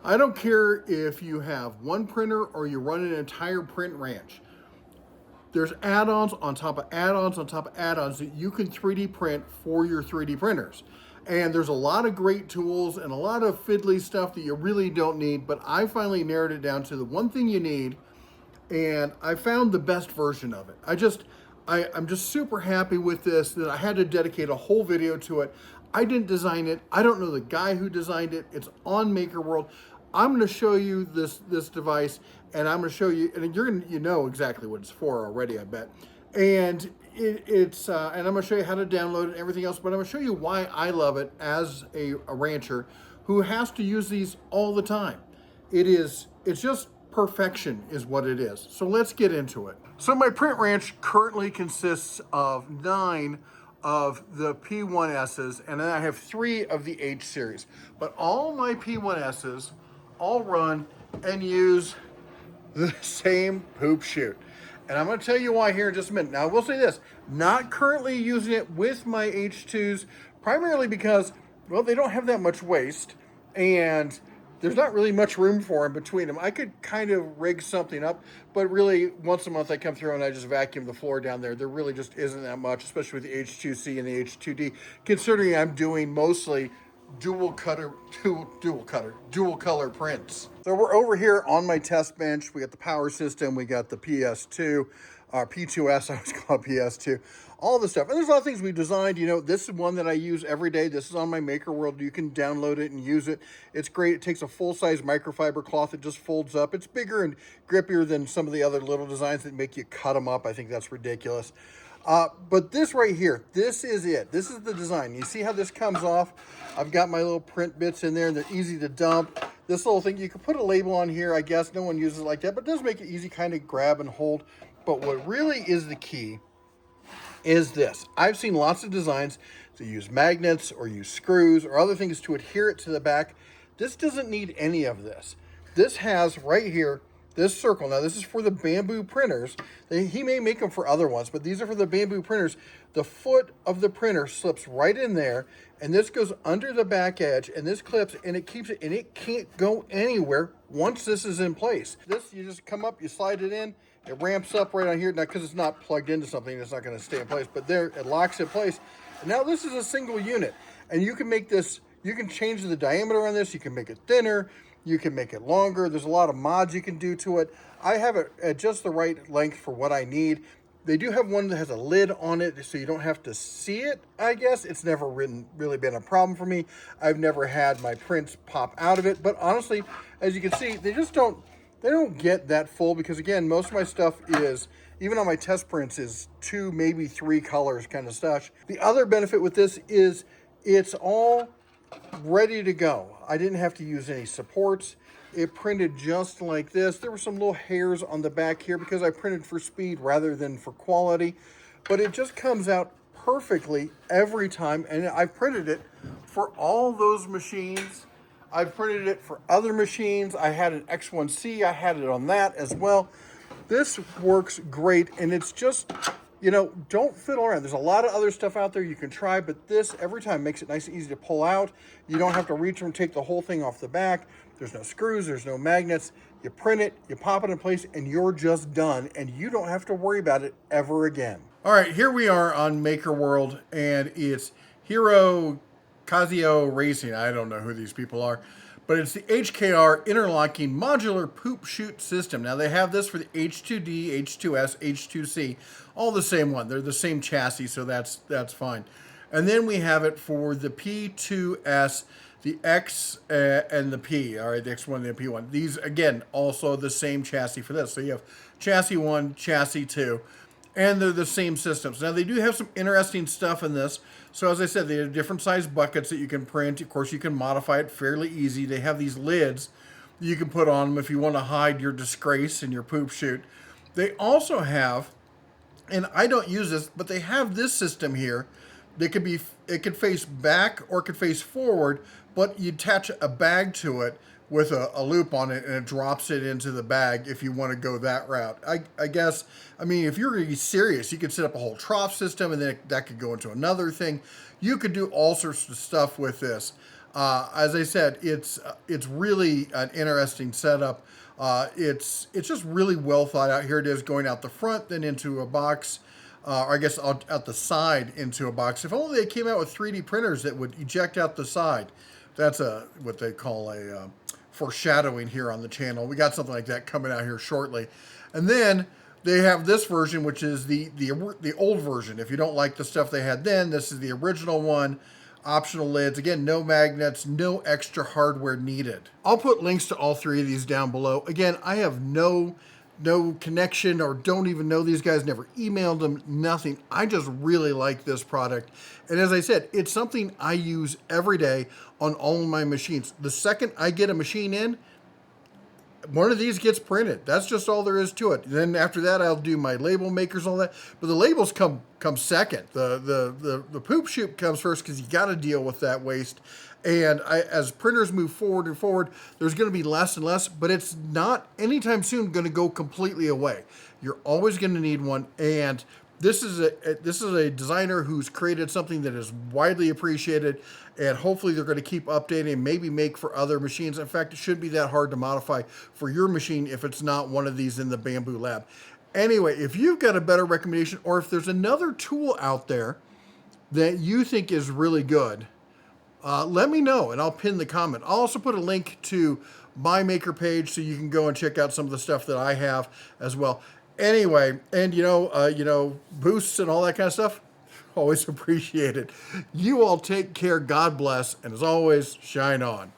I don't care if you have one printer or you run an entire print ranch. There's add-ons on top of add-ons on top of add-ons that you can 3D print for your 3D printers. And there's a lot of great tools and a lot of fiddly stuff that you really don't need, but I finally narrowed it down to the one thing you need, and I found the best version of it. I'm just super happy with this that I had to dedicate a whole video to it. I didn't design it. I don't know the guy who designed it. It's on Maker World. I'm going to show you this device, and I'm going to show you, and you know exactly what it's for already, I bet. And and I'm going to show you how to download it and everything else. But I'm going to show you why I love it as a rancher who has to use these all the time. It's just perfection is what it is. So let's get into it. So my print ranch currently consists of 9 of the P1Ss, and then I have 3 of the H series. But all my P1Ss all run and use the same poop chute. And I'm going to tell you why here in just a minute. Now I will say this, not currently using it with my H2s, primarily because, well, they don't have that much waste, and there's not really much room for them between them. I could kind of rig something up, but really once a month I come through and I just vacuum the floor down there. There really just isn't that much, especially with the H2C and the H2D, considering I'm doing mostly dual color prints. So we're over here on my test bench. We got the power system, we got the PS2, P2S, I always call it PS2, all this stuff. And there's a lot of things we designed. You know, this is one that I use every day. This is on my Maker World. You can download it and use it. It's great. It takes a full-size microfiber cloth. It just folds up. It's bigger and grippier than some of the other little designs that make you cut them up. I think that's ridiculous. But this right here, this is it. This is the design. You see how this comes off? I've got my little print bits in there, and they're easy to dump. This little thing, you can put a label on here. I guess no one uses it like that, but it does make it easy kind of grab and hold. But what really is the key is this. I've seen lots of designs that use magnets or use screws or other things to adhere it to the back. This doesn't need any of this. This has right here this circle. Now this is for the bamboo printers. He may make them for other ones, but these are for the bamboo printers. The foot of the printer slips right in there, and this goes under the back edge, and this clips, and it keeps it, and it can't go anywhere once this is in place. This, you just come up, you slide it in, it ramps up right on here. Now, because it's not plugged into something, it's not going to stay in place, but there, it locks in place. And now this is a single unit, and you can make this, you can change the diameter on this, you can make it thinner, you can make it longer. There's a lot of mods you can do to it. I have it at just the right length for what I need. They do have one that has a lid on it, so you don't have to see it, I guess. It's never really been a problem for me. I've never had my prints pop out of it, but honestly, as you can see, they don't get that full because, again, most of my stuff is, even on my test prints, is 2, maybe 3 colors kind of stuff. The other benefit with this is it's all ready to go. I didn't have to use any supports. It printed just like this. There were some little hairs on the back here because I printed for speed rather than for quality, but it just comes out perfectly every time. And I've printed it for all those machines. I've printed it for other machines. I had an X1C. I had it on that as well. This works great, and it's just, you know, don't fiddle around. There's a lot of other stuff out there you can try, but this every time makes it nice and easy to pull out. You don't have to reach and take the whole thing off the back. There's no screws, there's no magnets. You print it, you pop it in place, and you're just done, and you don't have to worry about it ever again. All right, here we are on Maker World, and it's Hero Casio Racing. I don't know who these people are, but it's the HKR interlocking modular poop chute system. Now they have this for the H2D, H2S, H2C, all the same one. They're the same chassis, so that's fine. And then we have it for the P2S, the X and the P, all right, the X1 and the P1. These, again, also the same chassis for this. So you have chassis 1, chassis 2, and they're the same systems. Now, they do have some interesting stuff in this. So as I said, they have different size buckets that you can print. Of course, you can modify it fairly easy. They have these lids you can put on them if you want to hide your disgrace and your poop chute. They also have, and I don't use this, but they have this system here. It could face back or it could face forward, but you attach a bag to it with a loop on it, and it drops it into the bag if you want to go that route. I guess, I mean, if you're really serious, you could set up a whole trough system, and then that could go into another thing. You could do all sorts of stuff with this. As I said, it's really an interesting setup. It's just really well thought out. Here it is going out the front, then into a box, or I guess out the side into a box. If only they came out with 3D printers that would eject out the side. That's what they call a foreshadowing here on the channel. We got something like that coming out here shortly, and then they have this version, which is the old version. If you don't like the stuff they had then, this is the original one. Optional lids. Again, no magnets, no extra hardware needed. I'll put links to all three of these down below. Again, I have no connection or don't even know these guys, never emailed them, nothing. I just really like this product. And as I said, it's something I use every day on all of my machines. The second I get a machine in, one of these gets printed. That's just all there is to it. Then after that, I'll do my label makers, all that. But the labels come second. The poop chute comes first because you got to deal with that waste. And as printers move forward and forward, there's going to be less and less. But it's not anytime soon going to go completely away. You're always going to need one. And this is a designer who's created something that is widely appreciated, and hopefully they're going to keep updating and maybe make for other machines. In fact, it shouldn't be that hard to modify for your machine if it's not one of these in the Bamboo Lab. Anyway, if you've got a better recommendation, or if there's another tool out there that you think is really good, let me know and I'll pin the comment. I'll also put a link to my maker page so you can go and check out some of the stuff that I have as well. Anyway, and boosts and all that kind of stuff, always appreciated. You all take care, God bless, and as always, shine on.